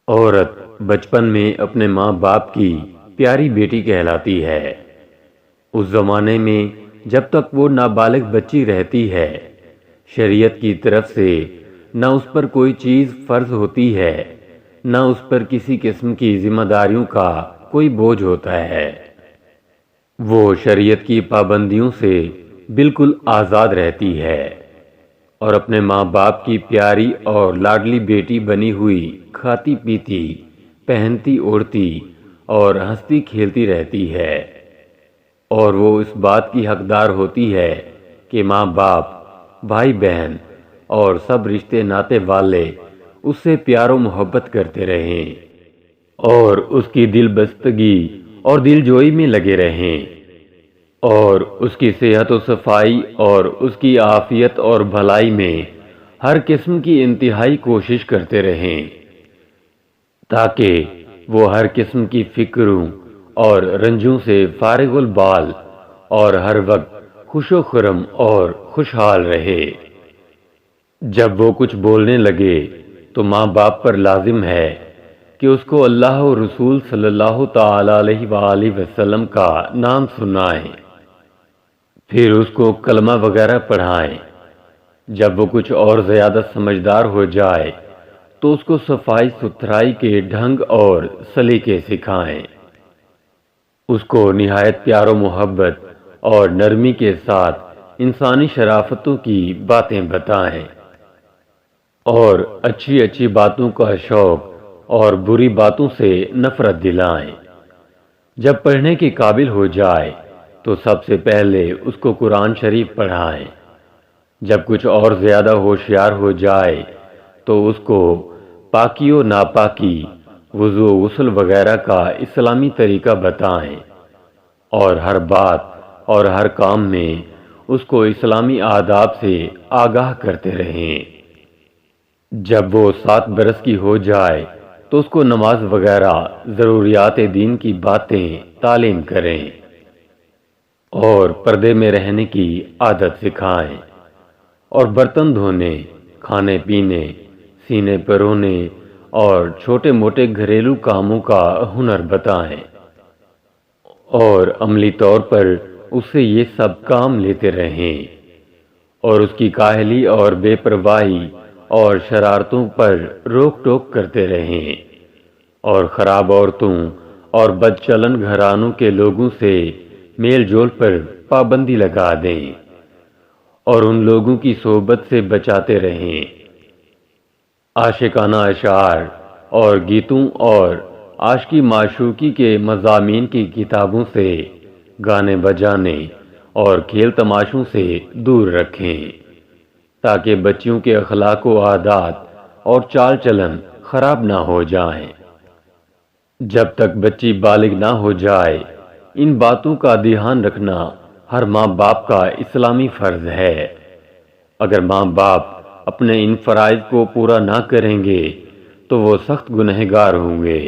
عورت بچپن میں اپنے ماں باپ کی پیاری بیٹی کہلاتی ہے۔ اس زمانے میں جب تک وہ نابالغ بچی رہتی ہے، شریعت کی طرف سے نہ اس پر کوئی چیز فرض ہوتی ہے، نہ اس پر کسی قسم کی ذمہ داریوں کا کوئی بوجھ ہوتا ہے۔ وہ شریعت کی پابندیوں سے بالکل آزاد رہتی ہے اور اپنے ماں باپ کی پیاری اور لاڈلی بیٹی بنی ہوئی کھاتی پیتی، پہنتی اوڑھتی اور ہنستی کھیلتی رہتی ہے، اور وہ اس بات کی حقدار ہوتی ہے کہ ماں باپ، بھائی بہن اور سب رشتے ناتے والے اس سے پیار و محبت کرتے رہیں اور اس کی دل بستگی اور دل جوئی میں لگے رہیں، اور اس کی صحت و صفائی اور اس کی عافیت اور بھلائی میں ہر قسم کی انتہائی کوشش کرتے رہیں، تاکہ وہ ہر قسم کی فکروں اور رنجوں سے فارغ البال اور ہر وقت خوش و خرم اور خوشحال رہے۔ جب وہ کچھ بولنے لگے تو ماں باپ پر لازم ہے کہ اس کو اللہ و رسول صلی اللہ تعالی علیہ وآلہ وسلم کا نام سنائیں، پھر اس کو کلمہ وغیرہ پڑھائیں۔ جب وہ کچھ اور زیادہ سمجھدار ہو جائے تو اس کو صفائی ستھرائی کے ڈھنگ اور سلیقے سکھائیں، اس کو نہایت پیار و محبت اور نرمی کے ساتھ انسانی شرافتوں کی باتیں بتائیں، اور اچھی اچھی باتوں کا شوق اور بری باتوں سے نفرت دلائیں۔ جب پڑھنے کے قابل ہو جائے تو سب سے پہلے اس کو قرآن شریف پڑھائیں۔ جب کچھ اور زیادہ ہوشیار ہو جائے تو اس کو پاکی و ناپاکی، وضو و غسل وغیرہ کا اسلامی طریقہ بتائیں، اور ہر بات اور ہر کام میں اس کو اسلامی آداب سے آگاہ کرتے رہیں۔ جب وہ 7 برس کی ہو جائے تو اس کو نماز وغیرہ ضروریات دین کی باتیں تعلیم کریں اور پردے میں رہنے کی عادت سکھائیں، اور برتن دھونے، کھانے پینے، سینے پرونے اور چھوٹے موٹے گھریلو کاموں کا ہنر بتائیں، اور عملی طور پر اس سے یہ سب کام لیتے رہیں، اور اس کی کاہلی اور بے پرواہی اور شرارتوں پر روک ٹوک کرتے رہیں، اور خراب عورتوں اور بد چلن گھرانوں کے لوگوں سے میل جول پر پابندی لگا دیں، اور ان لوگوں کی صحبت سے بچاتے رہیں۔ عاشقانہ اشعار اور گیتوں اور عاشقی معشوقی کے مضامین کی کتابوں سے، گانے بجانے اور کھیل تماشوں سے دور رکھیں، تاکہ بچیوں کے اخلاق و عادات اور چال چلن خراب نہ ہو جائیں۔ جب تک بچی بالغ نہ ہو جائے، ان باتوں کا دھیان رکھنا ہر ماں باپ کا اسلامی فرض ہے۔ اگر ماں باپ اپنے ان فرائض کو پورا نہ کریں گے تو وہ سخت گنہگار ہوں گے۔